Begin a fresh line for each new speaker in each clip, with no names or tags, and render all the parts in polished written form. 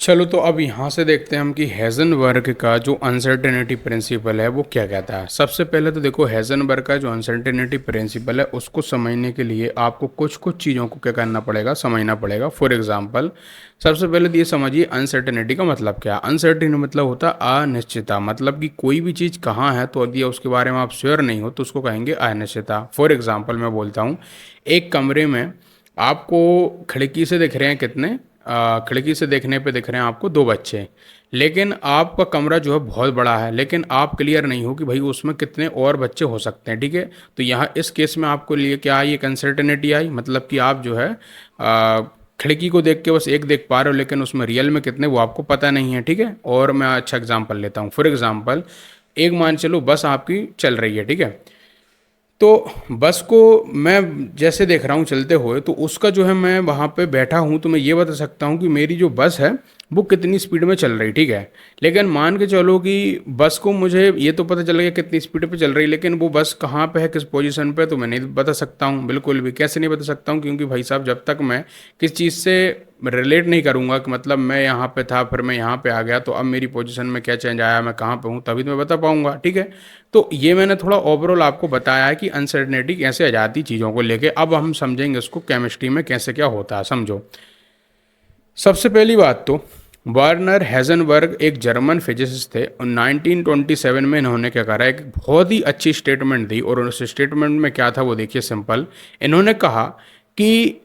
चलो तो अब यहाँ से देखते हैं हम कि हेज़नबर्ग का जो अनसर्टेनिटी प्रिंसिपल है वो क्या कहता है। सबसे पहले तो देखो, हेज़नबर्ग का जो अनसर्टेनिटी प्रिंसिपल है उसको समझने के लिए आपको कुछ कुछ चीज़ों को क्या करना पड़ेगा, समझना पड़ेगा। फॉर एग्जांपल, सबसे पहले तो ये समझिए अनसर्टेनिटी का मतलब क्या है। अनसर्टेनिटी मतलब होता है अनिश्चितता, मतलब कि कोई भी चीज़ कहाँ है तो यदि उसके बारे में आप श्योर नहीं हो तो उसको कहेंगे अनिश्चितता। फॉर एग्जाम्पल मैं बोलता हूँ, एक कमरे में आपको खिड़की से दिख रहे हैं कितने, खिड़की से देखने पे दिख रहे हैं आपको दो बच्चे, लेकिन आपका कमरा जो है बहुत बड़ा है, लेकिन आप क्लियर नहीं हो कि भाई उसमें कितने और बच्चे हो सकते हैं। ठीक है, तो यहाँ इस केस में आपको लिए क्या आई, एक अनसर्टेनिटी आई, मतलब कि आप जो है खिड़की को देख के बस एक देख पा रहे हो, लेकिन उसमें रियल में कितने वो आपको पता नहीं है। ठीक है, और मैं अच्छा एग्जांपल लेता हूँ। फॉर एग्जांपल, एक मान चलो बस आपकी चल रही है, ठीक है, तो बस को मैं जैसे देख रहा हूँ चलते हुए, तो उसका जो है मैं वहाँ पे बैठा हूँ तो मैं ये बता सकता हूँ कि मेरी जो बस है वो कितनी स्पीड में चल रही। ठीक है, लेकिन मान के चलो कि बस को मुझे ये तो पता चल गया कितनी स्पीड पे चल रही, लेकिन वो बस कहाँ पे है, किस पोजीशन पे, तो मैं नहीं बता सकता हूँ। बिल्कुल भी कैसे नहीं बता सकता हूँ, क्योंकि भाई साहब जब तक मैं किस चीज़ से रिलेट नहीं करूँगा कि मतलब मैं यहाँ पे था फिर मैं यहाँ पे आ गया तो अब मेरी पोजीशन में क्या चेंज आया, मैं कहाँ पे हूँ, तभी तो मैं बता पाऊंगा। ठीक है, तो ये मैंने थोड़ा ओवरऑल आपको बताया है कि अनसर्टेनिटी कैसे आ जाती चीज़ों को लेके। अब हम समझेंगे इसको केमिस्ट्री में कैसे क्या होता है, समझो। सबसे पहली बात तो, वर्नर हेज़नबर्ग एक जर्मन फिजिसिस्ट थे और 1927 में इन्होंने क्या करा, एक बहुत ही अच्छी स्टेटमेंट दी, और उस स्टेटमेंट में क्या था वो देखिए सिंपल। इन्होंने कहा कि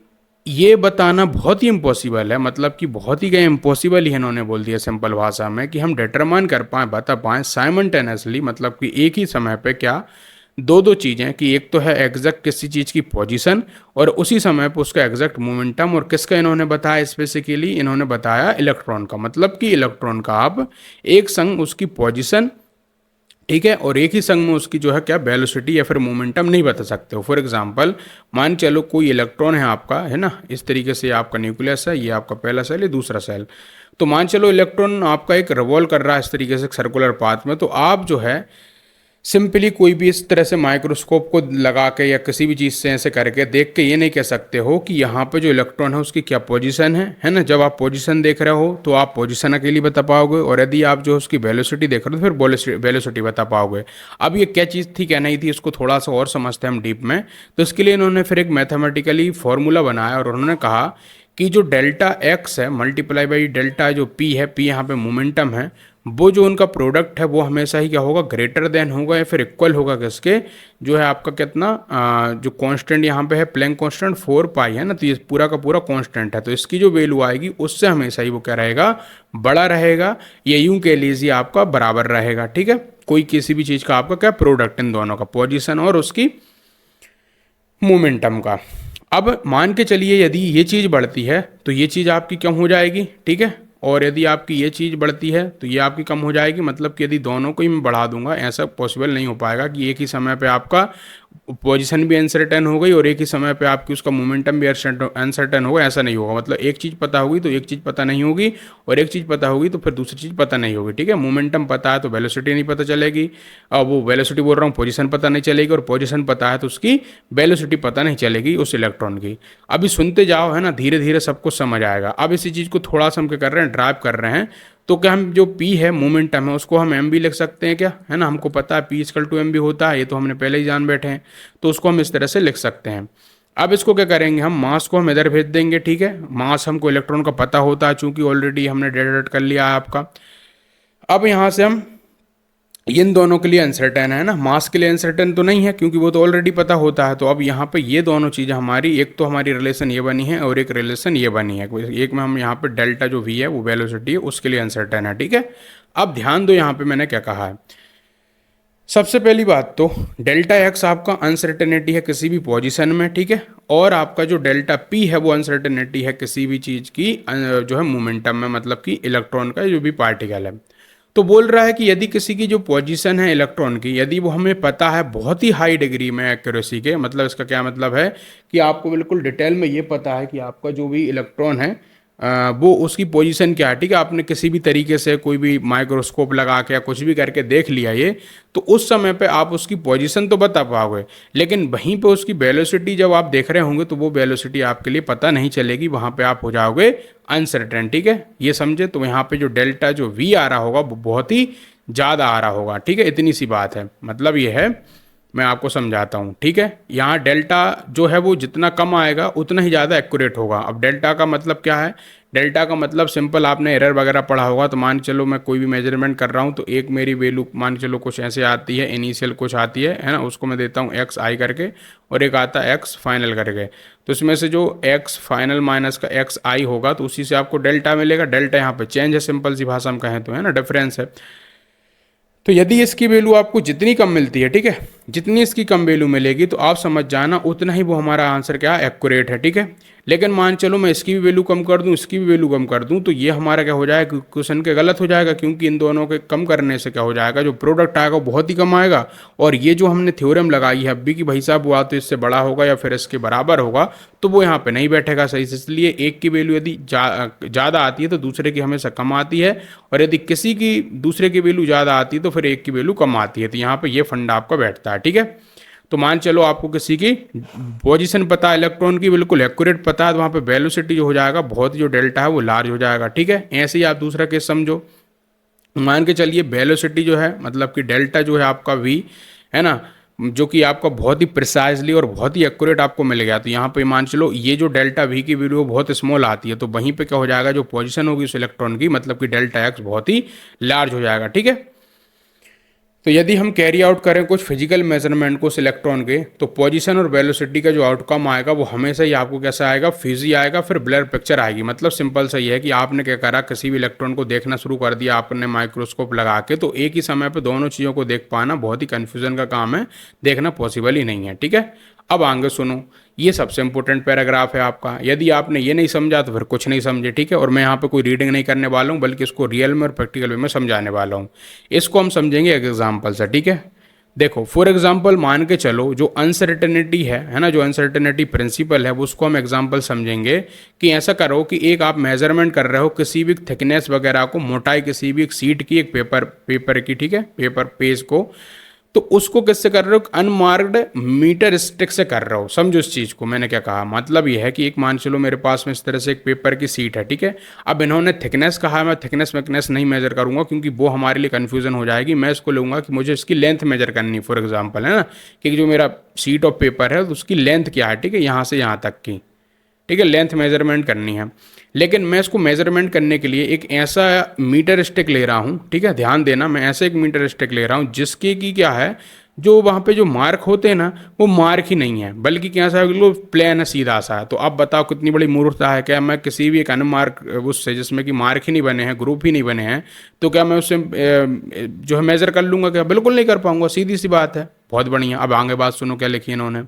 ये बताना बहुत ही इम्पॉसिबल है, मतलब कि बहुत ही क्या इम्पॉसिबल ही इन्होंने बोल दिया सिंपल भाषा में, कि हम डिटरमाइन कर पाएँ, बता पाएँ साइमल्टेनियसली, मतलब कि एक ही समय पे क्या दो दो चीज़ें, कि एक तो है एग्जैक्ट किसी चीज़ की पोजीशन और उसी समय पर उसका एग्जैक्ट मोमेंटम। और किसका इन्होंने बताया, स्पेसिफिकली इन्होंने बताया इलेक्ट्रॉन का, मतलब कि इलेक्ट्रॉन का आप एक संग उसकी पोजीशन, ठीक है, और एक ही संग में उसकी जो है क्या वेलोसिटी या फिर मोमेंटम नहीं बता सकते हो। फॉर एग्जांपल, मान चलो कोई इलेक्ट्रॉन है आपका, है ना, इस तरीके से आपका न्यूक्लियस है, ये आपका पहला सेल, ये दूसरा सेल। तो मान चलो इलेक्ट्रॉन आपका एक रिवॉल्व कर रहा है इस तरीके से सर्कुलर पाथ में, तो आप जो है सिंपली कोई भी इस तरह से माइक्रोस्कोप को लगा के या किसी भी चीज़ से ऐसे करके देख के ये नहीं कह सकते हो कि यहाँ पे जो इलेक्ट्रॉन है उसकी क्या पोजीशन है ना। जब आप पोजीशन देख रहे हो तो आप पोजीशन अकेली बता पाओगे, और यदि आप जो उसकी वेलोसिटी देख रहे हो तो फिर वेलोसिटी बता पाओगे। अब ये क्या चीज़ थी क्या नहीं थी, इसको थोड़ा सा और समझते हैं हम डीप में। तो इसके लिए इन्होंने फिर एक मैथमेटिकली फॉर्मूला बनाया और उन्होंने कहा कि जो डेल्टा एक्स है मल्टीप्लाई बाई डेल्टा जो पी है, पी यहाँ पे मोमेंटम है, वो जो उनका प्रोडक्ट है वो हमेशा ही क्या होगा, ग्रेटर देन होगा या फिर इक्वल होगा किसके, जो है आपका कितना जो कांस्टेंट यहाँ पे है प्लैंक कांस्टेंट 4 पाई है ना, तो ये पूरा का पूरा कांस्टेंट है, तो इसकी जो वैल्यू आएगी उससे हमेशा ही वो क्या रहेगा, बड़ा रहेगा, ये यूं कह लीजिए आपका बराबर रहेगा। ठीक है, कोई किसी भी चीज़ का आपका क्या प्रोडक्ट, इन दोनों का पोजिशन और उसकी मोमेंटम का। अब मान के चलिए यदि ये चीज़ बढ़ती है तो ये चीज़ आपकी कम हो जाएगी। ठीक है, और यदि आपकी ये चीज़ बढ़ती है तो ये आपकी कम हो जाएगी, मतलब कि यदि दोनों को ही मैं बढ़ा दूंगा, ऐसा पॉसिबल नहीं हो पाएगा कि एक ही समय पे आपका पोजीशन भी अनसर्टेन हो गई और एक ही समय पे आपकी उसका मोमेंटम भी अनसर्टेन होगा, ऐसा नहीं होगा। मतलब एक चीज़ पता होगी तो एक चीज़ पता नहीं होगी, और एक चीज़ पता होगी तो फिर दूसरी चीज़ पता नहीं होगी। ठीक है, मोमेंटम पता है तो वेलोसिटी नहीं पता चलेगी, अब वो वेलोसिटी बोल रहा हूँ, पोजीशन पता नहीं चलेगी, और पोजीशन पता है तो उसकी वेलोसिटी पता नहीं चलेगी उस इलेक्ट्रॉन की। अभी सुनते जाओ, है ना, धीरे धीरे सब कुछ समझ आएगा। अब इसी चीज़ को थोड़ा सा हम क्या कर रहे हैं, ड्राइव कर रहे हैं। तो क्या हम जो P है मोमेंटम है उसको हम एम भी लिख सकते हैं क्या, है ना, हमको पता है P=mv होता है, ये तो हमने पहले ही जान बैठे हैं, तो उसको हम इस तरह से लिख सकते हैं। अब इसको क्या करेंगे, हम मास को हम इधर भेज देंगे। ठीक है, मास हमको इलेक्ट्रॉन का पता होता है चूंकि ऑलरेडी हमने डेट कर लिया है आपका। अब यहाँ से हम इन दोनों के लिए अनसर्टेन है ना, मास के लिए अनसर्टेन तो नहीं है क्योंकि वो तो ऑलरेडी पता होता है। तो अब यहाँ पे ये दोनों चीज़ें हमारी, एक तो हमारी रिलेशन ये बनी है और एक रिलेशन ये बनी है, एक में हम यहाँ पे डेल्टा जो वी है वो वेलोसिटी है उसके लिए अनसर्टेन है। ठीक है, अब ध्यान दो यहाँ पे मैंने क्या कहा है। सबसे पहली बात तो डेल्टा एक्स आपका अनसर्टेनिटी है किसी भी पोजीशन में, ठीक है, और आपका जो डेल्टा पी है वो अनसर्टेनिटी है किसी भी चीज़ की जो है मोमेंटम में, मतलब कि इलेक्ट्रॉन का जो भी पार्टिकल है। तो बोल रहा है कि यदि किसी की जो पोजीशन है इलेक्ट्रॉन की, यदि वो हमें पता है बहुत ही हाई डिग्री में एक्यूरेसी के, मतलब इसका क्या मतलब है कि आपको बिल्कुल डिटेल में ये पता है कि आपका जो भी इलेक्ट्रॉन है वो उसकी पोजीशन क्या है, ठीक है। आपने किसी भी तरीके से कोई भी माइक्रोस्कोप लगा के या कुछ भी करके देख लिया ये, तो उस समय पे आप उसकी पोजीशन तो बता पाओगे, लेकिन वहीं पे उसकी वेलोसिटी जब आप देख रहे होंगे तो वो वेलोसिटी आपके लिए पता नहीं चलेगी, वहाँ पे आप हो जाओगे अनसर्टेन, ठीक है। ये समझे। तो यहाँ पे जो डेल्टा जो वी आ रहा होगा वो बहुत ही ज़्यादा आ रहा होगा, ठीक है। इतनी सी बात है, मतलब ये है, मैं आपको समझाता हूँ, ठीक है। यहाँ डेल्टा जो है वो जितना कम आएगा उतना ही ज़्यादा एक्यूरेट होगा। अब डेल्टा का मतलब क्या है? डेल्टा का मतलब सिंपल, आपने एरर वगैरह पढ़ा होगा। तो मान चलो मैं कोई भी मेजरमेंट कर रहा हूँ, तो एक मेरी वैल्यू मान चलो कुछ ऐसे आती है, इनिशियल कुछ आती है ना, उसको मैं देता हूँ एक्स आई करके, और एक आता है एक्स फाइनल करके। तो इसमें से जो एक्स फाइनल माइनस का एक्स आई होगा तो उसी से आपको डेल्टा मिलेगा। डेल्टा यहाँ पे चेंज है, सिंपल सी भाषा में कहें तो, है ना, डिफरेंस है। तो यदि इसकी वैल्यू आपको जितनी कम मिलती है, ठीक है, जितनी इसकी कम वैल्यू मिलेगी तो आप समझ जाना उतना ही वो हमारा आंसर क्या है, एक्यूरेट है, ठीक है। लेकिन मान चलो मैं इसकी भी वैल्यू कम कर दूं, इसकी भी वैल्यू कम कर दूं, तो ये हमारा क्या हो जाएगा, क्वेश्चन के गलत हो जाएगा, क्योंकि इन दोनों के कम करने से क्या हो जाएगा, जो प्रोडक्ट आएगा वो बहुत ही कम आएगा। और ये जो हमने थ्योरम लगाई है अभी कि भाई साहब हुआ तो इससे बड़ा होगा या फिर इसके बराबर होगा, तो वो यहाँ पे नहीं बैठेगा सही से। इसलिए एक की वैल्यू यदि ज़्यादा आती है तो दूसरे की हमेशा कम आती है, और यदि किसी की दूसरे की वैल्यू ज़्यादा आती है तो फिर एक की वैल्यू कम आती है। तो यहाँ पे ये फंडा आपका बैठता है, ठीक है। तो मान चलो आपको किसी की पोजीशन पता है, इलेक्ट्रॉन की बिल्कुल एक्यूरेट पता है, तो वहाँ पे वेलोसिटी जो हो जाएगा बहुत ही, जो डेल्टा है वो लार्ज हो जाएगा, ठीक है। ऐसे ही आप दूसरा केस समझो। मान के चलिए वेलोसिटी जो है, मतलब कि डेल्टा जो है आपका वी, है ना, जो कि आपका बहुत ही प्रिसाइजली और बहुत ही एक्यूरेट आपको मिल गया। तो यहाँ पे मान चलो ये जो डेल्टा वी की वैल्यू बहुत स्मॉल आती है, तो वहीं पे क्या हो जाएगा, जो पोजीशन होगी उस इलेक्ट्रॉन की, मतलब कि डेल्टा एक्स बहुत ही लार्ज हो जाएगा, ठीक है। तो यदि हम कैरी आउट करें कुछ फिजिकल मेजरमेंट को इलेक्ट्रॉन के, तो पोजीशन और वेलोसिटी का जो आउटकम आएगा वो हमेशा ही आपको कैसा आएगा, फ्यूजी आएगा, फिर ब्लर पिक्चर आएगी। मतलब सिंपल सा ये है कि आपने क्या करा, किसी भी इलेक्ट्रॉन को देखना शुरू कर दिया आपने माइक्रोस्कोप लगा के, तो एक ही समय पर दोनों चीज़ों को देख पाना बहुत ही कन्फ्यूजन का काम है, देखना पॉसिबल ही नहीं है, ठीक है। अब आगे सुनो, ये सबसे इंपॉर्टेंट पैराग्राफ है आपका। यदि आपने ये नहीं समझा तो फिर कुछ नहीं समझे, ठीक है। और मैं यहाँ पे कोई रीडिंग नहीं करने वाला हूँ, बल्कि इसको रियल में और प्रैक्टिकल वे में समझाने वाला हूँ। इसको हम समझेंगे एक एग्जाम्पल से, ठीक है। देखो फॉर एग्जाम्पल मान के चलो, जो अनसर्टेनिटी है ना, जो अनसर्टेनिटी प्रिंसिपल है वो, उसको हम एग्जाम्पल समझेंगे कि ऐसा करो कि एक आप मेजरमेंट कर रहे हो किसी भी थिकनेस वगैरह को, मोटाई किसी भी एक सीट की, एक पेपर की, ठीक है, पेपर पेज को, तो उसको किससे कर रहे हो, अनमार्क्ड मीटर स्टिक से कर रहे हो। समझो इस चीज़ को, मैंने क्या कहा, मतलब ये है कि एक मान चलो मेरे पास में इस तरह से एक पेपर की सीट है, ठीक है। अब इन्होंने थिकनेस कहा है, मैं थिकनेस मैकनेस नहीं मेजर करूंगा, क्योंकि वो हमारे लिए कन्फ्यूजन हो जाएगी। मैं इसको लूँगा कि मुझे इसकी लेंथ मेजर करनी, फॉर एग्जाम्पल, है ना, कि जो मेरा सीट ऑफ पेपर है उसकी लेंथ क्या है, ठीक है, यहाँ से यहाँ तक की, ठीक है, लेंथ मेजरमेंट करनी है। लेकिन मैं इसको मेजरमेंट करने के लिए एक ऐसा मीटर स्टिक ले रहा हूँ, ठीक है, ध्यान देना, मैं ऐसे एक मीटर स्टिक ले रहा हूँ जिसके की क्या है, जो वहाँ पे जो मार्क होते हैं ना, वो मार्क ही नहीं है, बल्कि कैसा है, बिल्कुल प्लेन है, सीधा सा है। तो अब बताओ कितनी बड़ी मूर्खता है, क्या मैं किसी भी एक अनमार्क उससे, जिसमें कि मार्क ही नहीं बने हैं, ग्रुप ही नहीं बने हैं, तो क्या मैं उससे जो है मेजर कर लूँगा? क्या, बिल्कुल नहीं कर पाऊंगा, सीधी सी बात है। बहुत बढ़िया। अब आगे बात सुनो क्या लिखी इन्होंने।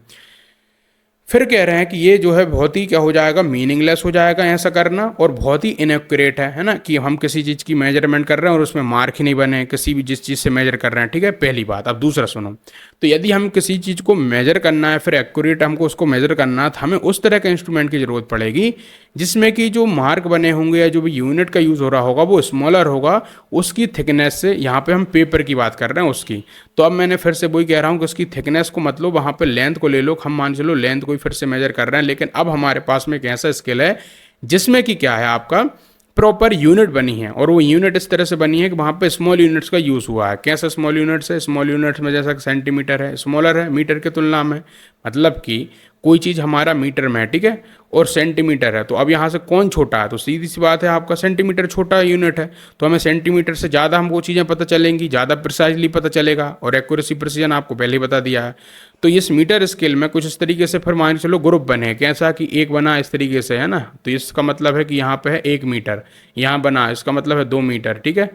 फिर कह रहे हैं कि ये जो है बहुत ही क्या हो जाएगा, मीनिंगलेस हो जाएगा ऐसा करना, और बहुत ही इनएक्यूरेट है ना, कि हम किसी चीज़ की मेजरमेंट कर रहे हैं और उसमें मार्क ही नहीं बने, किसी भी जिस चीज़ से मेजर कर रहे हैं, ठीक है, पहली बात। अब दूसरा सुनो, तो यदि हम किसी चीज़ को मेजर करना है, फिर एक्यूरेट हमको उसको मेजर करना है, तो हमें उस तरह के इंस्ट्रूमेंट की ज़रूरत पड़ेगी जिसमें कि जो मार्क बने होंगे या जो भी यूनिट का यूज़ हो रहा होगा वो स्मॉलर होगा उसकी थिकनेस से। यहाँ पे हम पेपर की बात कर रहे हैं उसकी। तो अब मैंने फिर से वही कह रहा हूँ कि उसकी थिकनेस को मतलब वहाँ पे लेंथ को ले लो, हम मान चलो लेंथ को ही फिर से मेजर कर रहे हैं। लेकिन अब हमारे पास में एक ऐसा स्केल है जिसमें कि क्या है, आपका प्रॉपर यूनिट बनी है, और वो यूनिट इस तरह से बनी है कि वहाँ पे स्मॉल यूनिट्स का यूज़ हुआ है। कैसा स्मॉल यूनिट्स है? स्मॉल यूनिट्स में जैसा सेंटीमीटर है, स्मॉलर है मीटर की तुलना में, मतलब कि कोई चीज़ हमारा मीटर में है, ठीक है, और सेंटीमीटर है, तो अब यहाँ से कौन छोटा है? तो सीधी सी बात है, आपका सेंटीमीटर छोटा यूनिट है, तो हमें सेंटीमीटर से ज़्यादा हमको चीज़ें पता चलेंगी, ज़्यादा प्रिसाइजली पता चलेगा, और एक्यूरेसी प्रिसीजन आपको पहले ही बता दिया है। तो इस मीटर स्केल में कुछ इस तरीके से फिर मान के चलो ग्रुप बने, कैसा कि एक बना इस तरीके से, है ना, तो इसका मतलब है कि यहाँ पे है 1 मीटर, यहाँ बना इसका मतलब है 2 मीटर, ठीक है,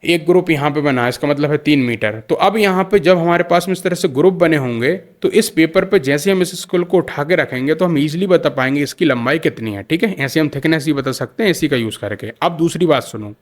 एक ग्रुप यहाँ पे बना इसका मतलब है 3 मीटर। तो अब यहाँ पे जब हमारे पास में इस तरह से ग्रुप बने होंगे, तो इस पेपर पे जैसे हम इस स्केल को उठा के रखेंगे तो हम इजीली बता पाएंगे इसकी लंबाई कितनी है, ठीक है। ऐसे हम थिकनेस ही बता सकते हैं इसी का यूज़ करके। अब दूसरी बात सुनो,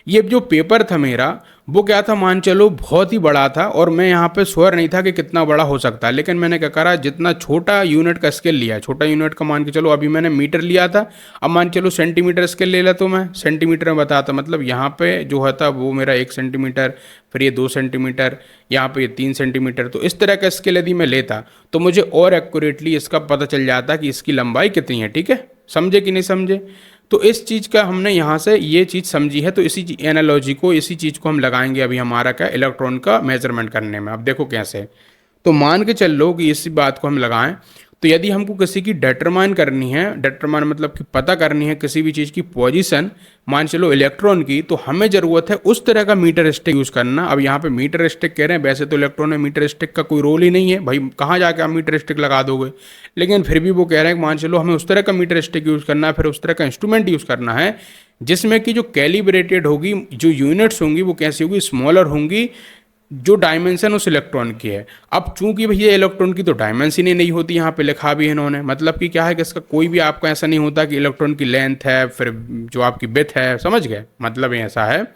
ये जो पेपर था मेरा वो क्या था, मान चलो बहुत ही बड़ा था और मैं यहाँ पे श्योर नहीं था कि कितना बड़ा हो सकता है, लेकिन मैंने क्या करा, जितना छोटा यूनिट का स्केल लिया, छोटा यूनिट का मान के चलो, अभी मैंने मीटर लिया था, अब मान चलो सेंटीमीटर स्केल ले ला, तो मैं सेंटीमीटर में बताता, मतलब यहाँ पे जो होता वो मेरा 1 सेंटीमीटर, फिर ये 2 सेंटीमीटर, यहाँ पे ये 3 सेंटीमीटर, तो इस तरह का स्केल यदि मैं लेता तो मुझे और एक्यूरेटली इसका पता चल जाता कि इसकी लंबाई कितनी है। ठीक है, समझे कि नहीं समझे? तो इस चीज़ का हमने यहाँ से ये चीज़ समझी है, तो इसी एनालॉजी को, इसी चीज़ को हम लगाएंगे अभी हमारा क्या, इलेक्ट्रॉन का मेजरमेंट करने में। अब देखो कैसे, तो मान के चल लो कि इसी बात को हम लगाएं, तो यदि हमको किसी की डिटरमाइन करनी है, डिटरमाइन मतलब कि पता करनी है किसी भी चीज़ की पोजीशन, मान चलो इलेक्ट्रॉन की, तो हमें ज़रूरत है उस तरह का मीटर स्टिक यूज़ करना। अब यहाँ पे मीटर स्टिक कह रहे हैं, वैसे तो इलेक्ट्रॉन में मीटर स्टिक का कोई रोल ही नहीं है भाई, कहाँ जाके आप मीटर स्टिक लगा दोगे, लेकिन फिर भी वो कह रहे हैं कि मान चलो हमें उस तरह का मीटर स्टिक यूज़ करना है, फिर उस तरह का इंस्ट्रूमेंट यूज़ करना है जिसमें कि जो कैलिब्रेटेड होगी, जो यूनिट्स होंगी वो कैसी होगी, स्मॉलर होंगी, जो डायमेंशन उस इलेक्ट्रॉन की है। अब चूंकि भैया इलेक्ट्रॉन की तो डायमेंशन ही नहीं होती, यहाँ पे लिखा भी है इन्होंने, मतलब कि क्या है कि इसका कोई भी आपको ऐसा नहीं होता कि इलेक्ट्रॉन की लेंथ है फिर जो आपकी विड्थ है, समझ गए, मतलब ये ऐसा है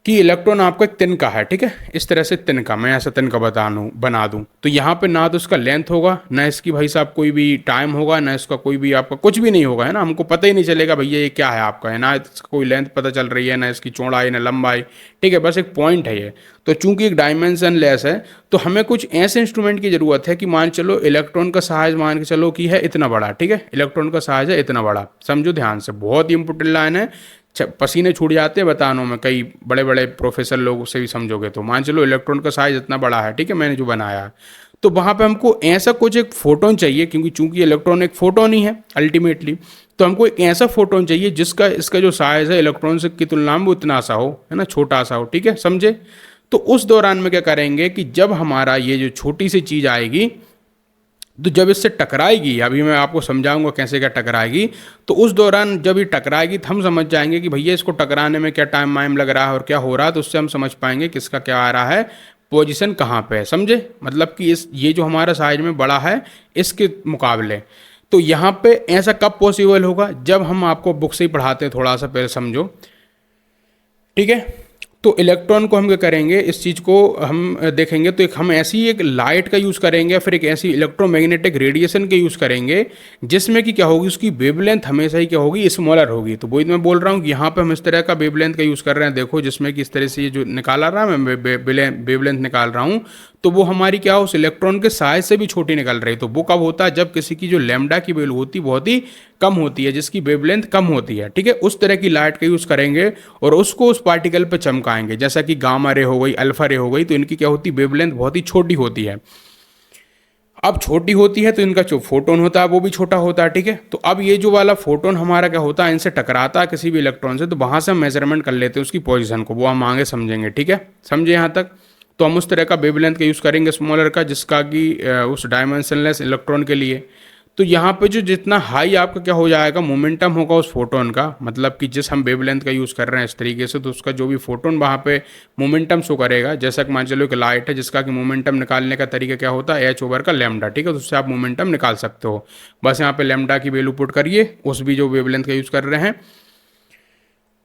कि इलेक्ट्रॉन आपका एक तिनका है। ठीक है, इस तरह से तिनका, मैं ऐसा तिनका बना दूं, तो यहाँ पे ना तो इसका लेंथ होगा, ना इसकी भाई साहब कोई भी टाइम होगा, ना इसका कोई भी आपका कुछ भी नहीं होगा, है ना, हमको पता ही नहीं चलेगा भैया ये क्या है आपका, है ना, इसका कोई लेंथ पता चल रही है, ना इसकी चौड़ाई ना लंबाई। ठीक है, बस एक पॉइंट है ये। तो चूंकि एक डायमेंशन लेस है, तो हमें कुछ ऐसे इंस्ट्रूमेंट की जरूरत है कि मान चलो इलेक्ट्रॉन का साइज मान के चलो कि है इतना बड़ा। ठीक है, इलेक्ट्रॉन का साइज है इतना बड़ा, समझो ध्यान से, बहुत ही इंपॉर्टेंट लाइन है, पसीने छूट जाते हैं बताने में, कई बड़े बड़े प्रोफेसर लोग से भी समझोगे। तो मान चलो इलेक्ट्रॉन का साइज इतना बड़ा है, ठीक है, मैंने जो बनाया है, तो वहाँ पे हमको ऐसा कुछ एक फोटोन चाहिए, क्योंकि चूंकि इलेक्ट्रॉन एक फोटोन ही है अल्टीमेटली, तो हमको एक ऐसा फोटोन चाहिए जिसका इसका जो साइज है इलेक्ट्रॉन से की तुलना में वो इतना सा हो, है ना, छोटा सा हो। ठीक है, समझे? तो उस दौरान में क्या करेंगे कि जब हमारा ये जो छोटी सी चीज़ आएगी, तो जब इससे टकराएगी, अभी मैं आपको समझाऊंगा कैसे क्या टकराएगी, तो उस दौरान जब ये टकराएगी तो हम समझ जाएंगे कि भैया इसको टकराने में क्या टाइम वाइम लग रहा है और क्या हो रहा है, तो उससे हम समझ पाएंगे किसका क्या आ रहा है, पोजीशन कहाँ पे है। समझे? मतलब कि इस ये जो हमारा साइज में बड़ा है इसके मुकाबले, तो यहाँ पे ऐसा कब पॉसिबल होगा, जब हम आपको बुक से ही पढ़ाते हैं, थोड़ा सा पहले समझो। ठीक है, तो इलेक्ट्रॉन को हम क्या करेंगे, इस चीज़ को हम देखेंगे, तो एक हम ऐसी एक लाइट का यूज़ करेंगे, फिर एक ऐसी इलेक्ट्रोमैग्नेटिक रेडिएशन के यूज़ करेंगे जिसमें कि क्या होगी, उसकी वेवलेंथ हमेशा ही क्या होगी, स्मॉलर होगी। तो वही मैं बोल रहा हूँ कि यहाँ पे हम इस तरह का वेवलेंथ का यूज़ कर रहे हैं, देखो, जिसमें कि इस तरह से ये जो निकाला रहा है मैं वेवलेंथ निकाल रहा हूँ, तो वो हमारी क्या उस इलेक्ट्रॉन के साइज से भी छोटी निकल रही है। तो वो कब होता है, जब किसी की जो लैम्डा की वैल्यू होती है बहुत ही कम होती है, जिसकी वेवलेंथ कम होती है। ठीक है, उस तरह की लाइट का यूज़ करेंगे और उसको उस पार्टिकल पर चमकाएंगे, जैसा कि गामा रे हो गई, अल्फा रे हो गई, तो इनकी क्या होती है, वेवलेंथ बहुत ही छोटी होती है। अब छोटी होती है तो इनका जो फोटोन होता है वो भी छोटा होता है। ठीक है, तो अब ये जो वाला फोटोन हमारा क्या होता है, इनसे टकराता है किसी भी इलेक्ट्रॉन से, तो वहाँ से हम मेजरमेंट कर लेते हैं उसकी पोजीशन को, वो हम आगे समझेंगे। ठीक है, समझे यहाँ तक? तो हम उस तरह का वेवलेंथ का यूज़ करेंगे स्मॉलर का, जिसका कि उस डायमेंशनलेस इलेक्ट्रॉन के लिए। तो यहाँ पे जो जितना हाई आपका क्या हो जाएगा, मोमेंटम होगा उस फोटोन का, मतलब कि जिस हम वेवलेंथ का यूज़ कर रहे हैं इस तरीके से, तो उसका जो भी फोटोन वहाँ पे मोमेंटम शो करेगा, जैसा कि मान चलो एक लाइट है जिसका कि मोमेंटम निकालने का तरीका क्या होता है, एच ओवर का लैम्डा। ठीक है, तो उससे आप मोमेंटम निकाल सकते हो, बस यहाँ पे लैम्डा की वैल्यू पुट करिए, उस भी जो वेवलेंथ का यूज़ कर रहे हैं,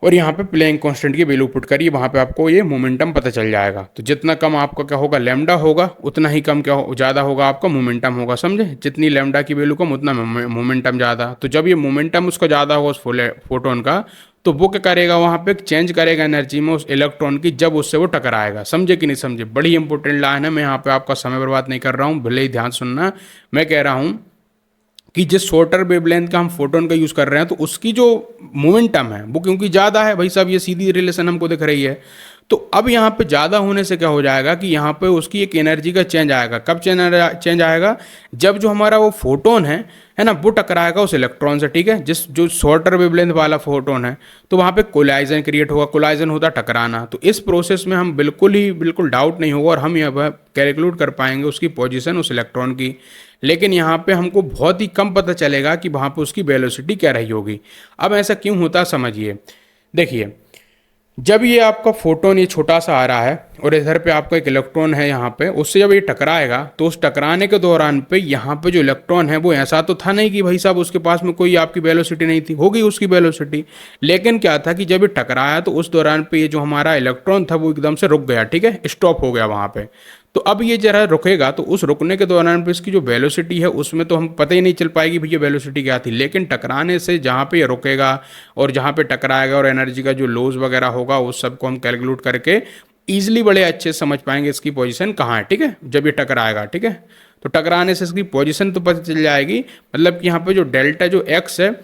और यहाँ पे प्लेइंग कांस्टेंट की वैल्यू पुट करिए, वहाँ पे आपको ये मोमेंटम पता चल जाएगा। तो जितना कम आपका क्या होगा, लैम्डा होगा, उतना ही कम क्या हो, ज़्यादा होगा आपका मोमेंटम होगा। समझे? जितनी लैम्डा की वैल्यू कम उतना मोमेंटम ज़्यादा। तो जब ये मोमेंटम उसका ज़्यादा होगा उस फोटोन का, तो वो क्या करेगा, वहाँ पे चेंज करेगा एनर्जी में उस इलेक्ट्रॉन की, जब उससे वो टकराएगा। समझे कि नहीं समझे? बड़ी इंपॉर्टेंट लाइन है, मैं यहाँ पे आपका समय बर्बाद नहीं कर रहा हूँ, भले ही ध्यान सुनना। मैं कह रहा हूँ कि जिस शॉर्टर वेवलेंथ का हम फोटोन का यूज़ कर रहे हैं, तो उसकी जो मोमेंटम है वो क्योंकि ज़्यादा है भाई साहब, ये सीधी रिलेशन हमको दिख रही है। तो अब यहाँ पे ज़्यादा होने से क्या हो जाएगा कि यहाँ पे उसकी एक एनर्जी का चेंज आएगा। कब चेंज आएगा? जब जो हमारा वो फोटोन है ना, वो टकराएगा उस इलेक्ट्रॉन से। ठीक है, जिस जो शॉर्टर वेवलेंथ वाला फोटोन है, तो वहाँ पे कोलाइजन क्रिएट होगा। कोलाइजन होता है टकराना। तो इस प्रोसेस में हम बिल्कुल डाउट नहीं होगा और हम यहाँ पर कैलकुलेट कर पाएंगे उसकी पोजीशन उस इलेक्ट्रॉन की। लेकिन यहाँ पे हमको बहुत ही कम पता चलेगा कि वहाँ पे उसकी वेलोसिटी क्या रही होगी। अब ऐसा क्यों होता है समझिए। देखिए, जब ये आपका फोटोन ये छोटा सा आ रहा है और इधर पे आपका एक इलेक्ट्रॉन है यहाँ पे, उससे जब ये टकराएगा तो उस टकराने के दौरान पे यहाँ पे जो इलेक्ट्रॉन है वो ऐसा तो था नहीं कि भाई साहब उसके पास में कोई आपकी वेलोसिटी नहीं थी, होगी उसकी वेलोसिटी, लेकिन क्या था कि जब ये टकराया तो उस दौरान पे ये जो हमारा इलेक्ट्रॉन था वो एकदम से रुक गया, ठीक है, स्टॉप हो गया वहाँ पे। तो अब ये जरा रुकेगा तो उस रुकने के दौरान पे इसकी जो वेलोसिटी है उसमें तो हम पता ही नहीं चल पाएगी भैया वेलोसिटी क्या थी, लेकिन टकराने से जहाँ पे ये रुकेगा और जहाँ पे टकराएगा और एनर्जी का जो लॉस वगैरह होगा उस सबको हम कैलकुलेट करके ईजिली बड़े अच्छे से समझ पाएंगे इसकी पोजीशन कहाँ है, ठीक है, जब ये टकराएगा, ठीक है। तो टकराने से इसकी पोजीशन तो पता चल जाएगी, मतलब कि यहाँ पे जो डेल्टा जो एक्स है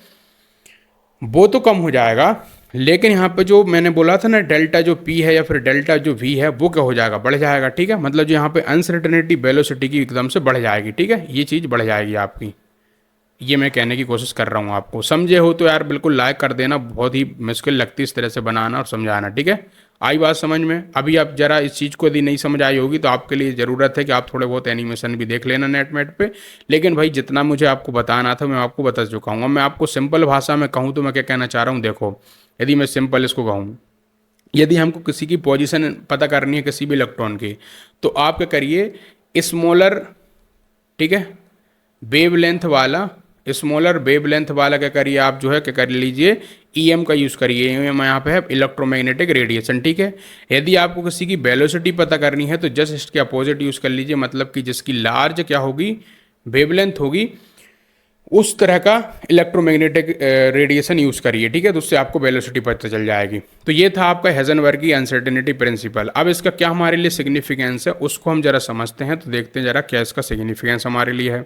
वो तो कम हो जाएगा, लेकिन यहाँ पे जो मैंने बोला था ना डेल्टा जो पी है या फिर डेल्टा जो वी है वो क्या हो जाएगा, बढ़ जाएगा, ठीक है। मतलब जो यहाँ पे अनसर्टेनिटी वेलोसिटी की एकदम से बढ़ जाएगी, ठीक है, ये चीज़ बढ़ जाएगी आपकी। ये मैं कहने की कोशिश कर रहा हूँ आपको, समझे हो तो यार बिल्कुल लाइक कर देना, बहुत ही मुश्किल लगती है इस तरह से बनाना और समझाना, ठीक है। आई बात समझ में? अभी आप जरा इस चीज़ को यदि नहीं समझ आई होगी तो आपके लिए ज़रूरत है कि आप थोड़े बहुत एनिमेशन भी देख लेना नेट पे, लेकिन भाई जितना मुझे आपको बताना था मैं आपको बता चुका हूँ। मैं आपको सिंपल भाषा में कहूँ तो मैं क्या कहना चाह रहा हूँ, देखो यदि मैं सिंपल इसको कहूँ, यदि हमको किसी की पोजीशन पता करनी है किसी भी इलेक्ट्रॉन की, तो आप क्या करिए, स्मॉलर, ठीक है, वेवलेंथ वाला, स्मॉलर वेवलेंथ वाला क्या करिए आप जो है क्या कर लीजिए, ईएम का यूज़ करिए। ईएम यहाँ पे है इलेक्ट्रोमैग्नेटिक रेडिएशन, ठीक है। यदि आपको किसी की वेलोसिटी पता करनी है तो जस्ट इसके अपोजिट यूज़ कर लीजिए, मतलब कि जिसकी लार्ज क्या होगी, वेवलेंथ होगी, उस तरह का इलेक्ट्रोमैग्नेटिक रेडिएशन यूज़ करिए, ठीक है, तो उससे आपको वेलोसिटी पता चल जाएगी। तो ये था आपका हेजनबर्ग की अनसर्टेनिटी प्रिंसिपल। अब इसका क्या हमारे लिए सिग्निफिकेंस है उसको हम जरा समझते हैं, तो देखते हैं जरा क्या इसका सिग्निफिकेंस हमारे लिए है।